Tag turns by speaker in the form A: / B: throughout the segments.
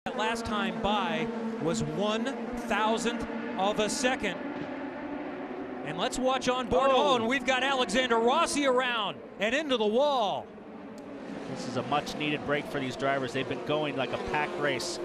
A: That last time by was 1,000th of a second. And let's watch on board. Oh, and we've got Alexander Rossi around and into the wall.
B: This is a much-needed break for these drivers. They've been going like a pack race.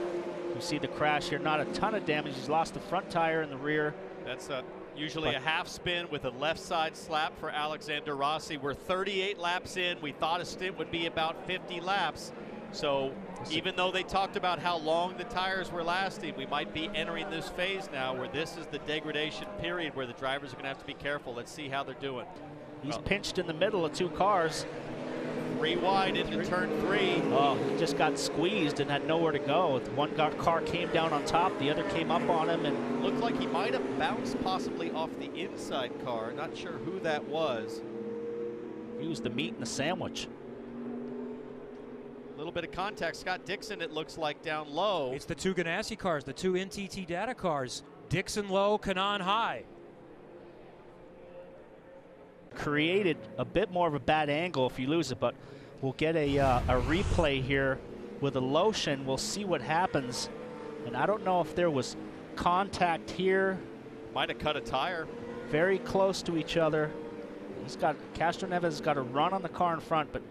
B: You see the crash here, not a ton of damage. He's lost the front tire in the rear.
C: That's usually a half spin with a left side slap for Alexander Rossi. We're 38 laps in. We thought a stint would be about 50 laps. So even though they talked about how long the tires were lasting, we might be entering this phase now where this is the degradation period where the drivers are going to have to be careful. Let's see how they're doing.
B: He's pinched in the middle of two cars.
C: 3 wide into turn 3.
B: Oh, he just got squeezed and had nowhere to go. One car came down on top, the other came up on him, and
C: looked like he might have bounced possibly off the inside car. Not sure who that was.
B: He was the meat in the sandwich.
C: A little bit of contact. Scott Dixon, it looks like, down low.
A: It's the two Ganassi cars, the two NTT data cars. Dixon low, Kanaan high.
B: Created a bit more of a bad angle if you lose it, but we'll get a replay here with a lotion. We'll see what happens. And I don't know if there was contact here.
C: Might have cut a tire.
B: Very close to each other. Castroneves has got a run on the car in front, but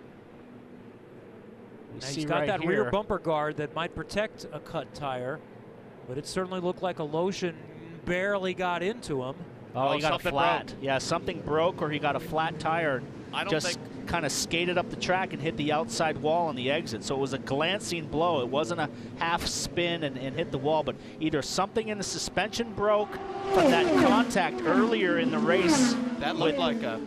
A: he's got that rear bumper guard that might protect a cut tire, but it certainly looked like a lotion barely got into him.
B: Oh, he got a flat. Broke. Yeah, something broke or he got a flat tire.
C: I don't
B: just kind of skated up the track and hit the outside wall on the exit. So it was a glancing blow. It wasn't a half spin and hit the wall, but either something in the suspension broke from that contact earlier in the race.
C: That looked like a...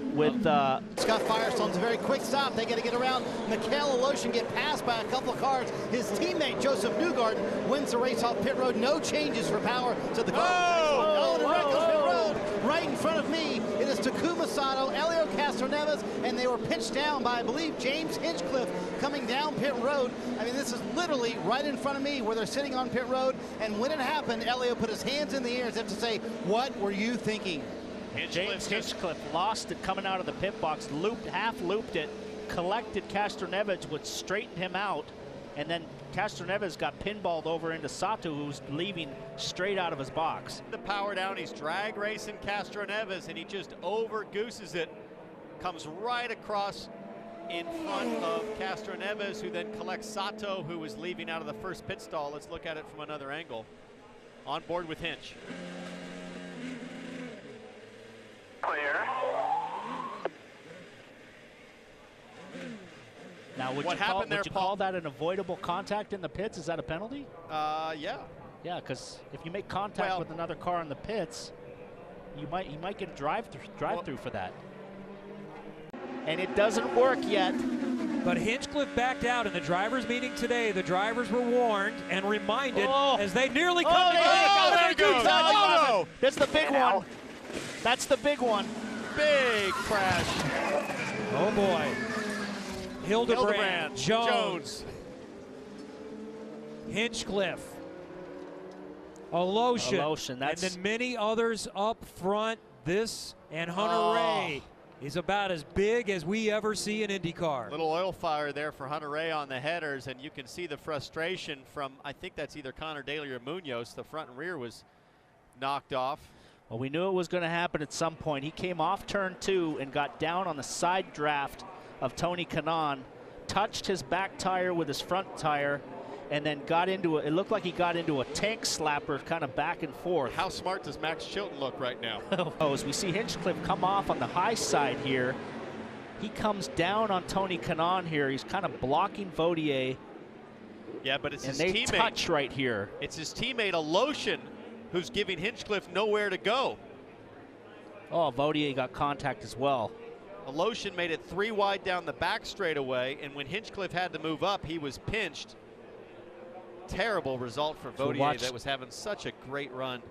D: Scott Firestone's a very quick stop. They got to get around Mikhail Aloshin, get passed by a couple of cars. His teammate, Joseph Newgarden, wins the race off pit road. No changes for power to the car. Oh, the right goes pit road. Right in front of me, it is Takuma Sato, Elio Castroneves, and they were pitched down by, I believe, James Hinchcliffe coming down pit road. I mean, this is literally right in front of me where they're sitting on pit road. And when it happened, Elio put his hands in the air as if to say, "What were you thinking?"
B: James Hinchcliffe lost it coming out of the pit box, half looped it, collected Castroneves, which straightened him out, and then Castroneves got pinballed over into Sato, who's leaving straight out of his box.
C: The power down, he's drag racing Castroneves, and he just over gooses it, comes right across in front of Castroneves, who then collects Sato, who was leaving out of the first pit stall. Let's look at it from another angle. On board with Hinch.
E: Clear.
B: Now, would you call that an avoidable contact in the pits? Is that a penalty?
C: Yeah.
B: Yeah, because if you make contact with another car in the pits, you might get a drive-through for that. And it doesn't work yet.
A: But Hinchcliffe backed out in the drivers' meeting today. The drivers were warned and reminded as they nearly come together.
C: There it goes.
B: No. That's the big one. That's the big one.
C: Big crash.
A: Oh boy. Hildebrand, Jones, Hinchcliffe, Aloshin, and then many others up front. This and Hunter Ray is about as big as we ever see in IndyCar.
C: Little oil fire there for Hunter Ray on the headers, and you can see the frustration from, I think that's either Connor Daly or Munoz. The front and rear was knocked off.
B: Well, we knew it was going to happen at some point. He came off turn 2 and got down on the side draft of Tony Kanaan, touched his back tire with his front tire, and then got into it looked like he got into a tank slapper kind of back and forth.
C: How smart does Max Chilton look right now?
B: As we see Hinchcliffe come off on the high side here, he comes down on Tony Kanaan here. He's kind of blocking Vautier.
C: Yeah, but it's his
B: teammate.
C: And
B: they touch right here.
C: It's his teammate Aloshin who's giving Hinchcliffe nowhere to go.
B: Oh, Vautier got contact as well.
C: Aloshin made it 3 wide down the back straightaway, and when Hinchcliffe had to move up, he was pinched. Terrible result for Vautier that was having such a great run.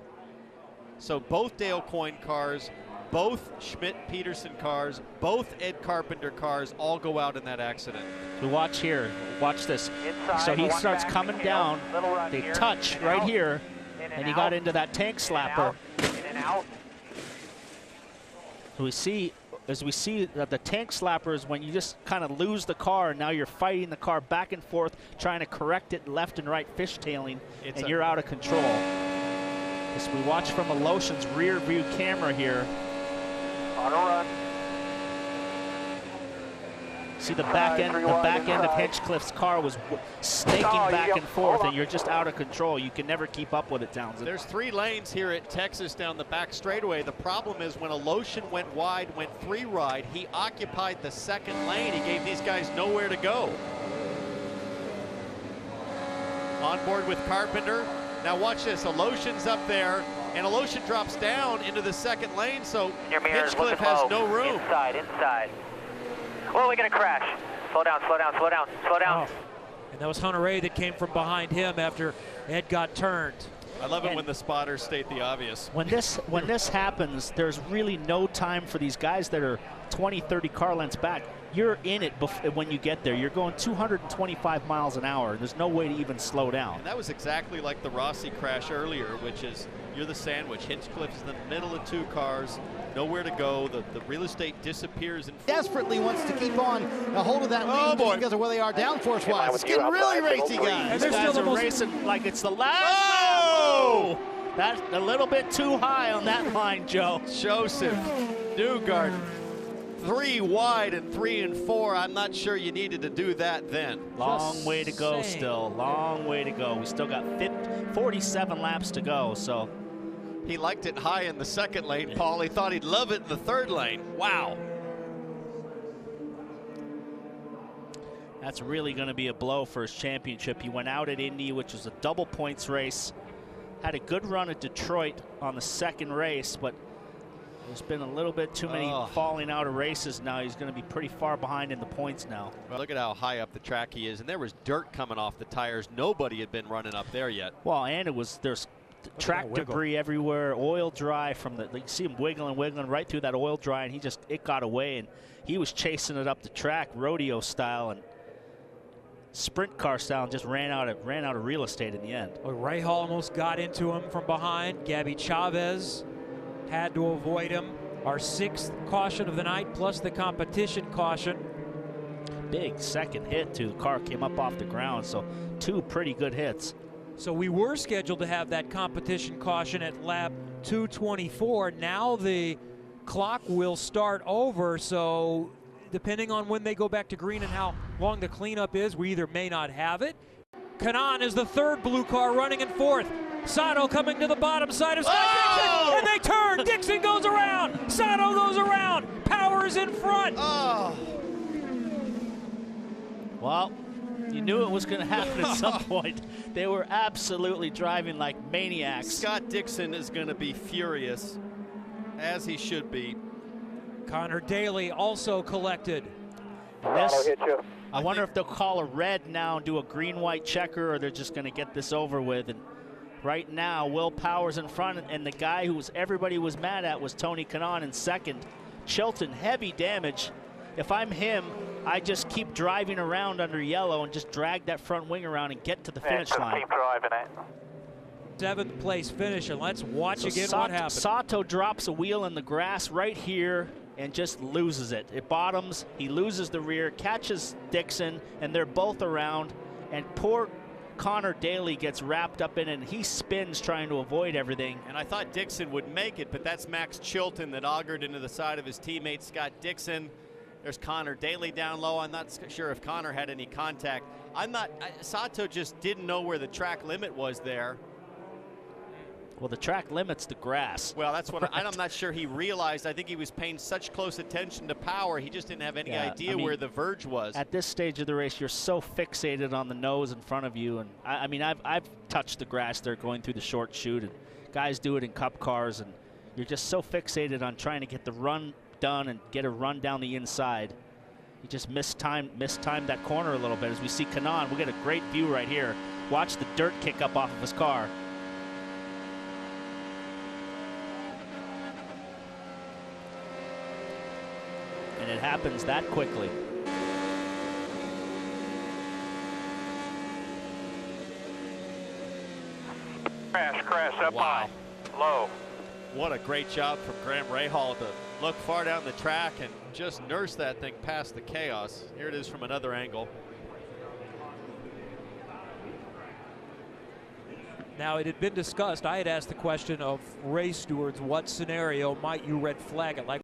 C: So both Dale Coyne cars, both Schmidt-Peterson cars, both Ed Carpenter cars all go out in that accident.
B: We watch here. Watch this. So he starts coming down. They touch right here, and he got into that tank slapper. So we see as we see the tank slappers, when you just kind of lose the car, and now you're fighting the car back and forth, trying to correct it left and right, fishtailing, and you're out of control. As we watch from Alotian's rear view camera here.
E: On a run.
B: See the back end of Hinchcliffe's car was snaking back and forth, and you're just out of control. You can never keep up with it, Townsend.
C: There's 3 lanes here at Texas down the back straightaway. The problem is when Alotian went wide, went 3 wide, he occupied the 2nd lane. He gave these guys nowhere to go. On board with Carpenter. Now watch this, Alotian's up there, and Alotian drops down into the 2nd lane, so Hinchcliffe has no room.
E: Inside. Oh, we're gonna crash. Slow down.
A: Oh. And that was Hunter A that came from behind him after Ed got turned.
C: I love it when the spotters state the obvious.
B: When this happens, there's really no time for these guys that are 20, 30 car lengths back. You're in it when you get there. You're going 225 miles an hour. There's no way to even slow down.
C: And that was exactly like the Rossi crash earlier, which is you're the sandwich. Hinchcliffe is in the middle of 2 cars, nowhere to go. The real estate disappears. And
D: desperately wants to keep on a hold of that lead just because of where they are downforce-wise. It's getting really racy, guys.
A: And they're still the
B: racing like it's the last. Oh! That's a little bit too high on that line, Joe.
C: Joseph Newgarden, 3 wide and 3 and 4. I'm not sure you needed to do that then.
B: Long way to go still. Long way to go. We still got 47 laps to go, so.
C: He liked it high in the 2nd lane, Paul. He thought he'd love it in the 3rd lane. Wow.
B: That's really going to be a blow for his championship. He went out at Indy, which was a double points race. Had a good run at Detroit on the 2nd race, but there's been a little bit too many falling out of races now. He's going to be pretty far behind in the points now.
C: Well, look at how high up the track he is, and there was dirt coming off the tires. Nobody had been running up there yet.
B: Well, and there's track debris everywhere, oil dry from the, you see him wiggling right through that oil dry, and it got away, and he was chasing it up the track rodeo style and sprint car style, and just ran out of real estate in the end.
A: Well, Rahal almost got into him from behind. Gabby Chavez had to avoid him. Our 6th caution of the night, plus the competition caution.
B: Big 2nd hit too. The car came up off the ground, so 2 pretty good hits.
A: So we were scheduled to have that competition caution at lap 224. Now the clock will start over, so depending on when they go back to green and how long the cleanup is, we either may not have it. Kanan is the 3rd blue car running in 4th. Sato coming to the bottom side of Scott Dixon, and they turn. Dixon goes around. Sato goes around. Powers in front.
B: Well, you knew it was going to happen at some point. They were absolutely driving like maniacs.
C: Scott Dixon is going to be furious, as he should be.
A: Connor Daly also collected.
B: I wonder if they'll call a red now and do a green-white checker, or they're just going to get this over with. And right now, Will Powers in front, and the guy who everybody was mad at was Tony Kanaan in 2nd. Chilton, heavy damage. If I'm him, I just keep driving around under yellow and just drag that front wing around and get to the finish line.
E: Keep driving it.
A: 7th place finish, and let's watch again what happens.
B: Sato drops a wheel in the grass right here and just loses it. It bottoms, he loses the rear, catches Dixon, and they're both around, and poor Connor Daly gets wrapped up in it, and he spins trying to avoid everything.
C: And I thought Dixon would make it, but that's Max Chilton that augured into the side of his teammate Scott Dixon. There's Connor Daly down low. I'm not sure if Connor had any contact. Sato just didn't know where the track limit was there.
B: Well, the track limit's the grass.
C: Well, that's what I'm not sure he realized. I think he was paying such close attention to power, he just didn't have any idea where the verge was.
B: At this stage of the race, you're so fixated on the nose in front of you. And I've touched the grass there going through the short chute, and guys do it in cup cars, and you're just so fixated on trying to get the run done and get a run down the inside. He just mistimed that corner a little bit. As we see Kanaan, we get a great view right here. Watch the dirt kick up off of his car. And it happens that quickly.
E: Crash up high, low.
C: What a great job from Graham Rahal to look far down the track and just nurse that thing past the chaos. Here it is from another angle.
A: Now, it had been discussed. I had asked the question of race stewards, what scenario might you red flag it? Like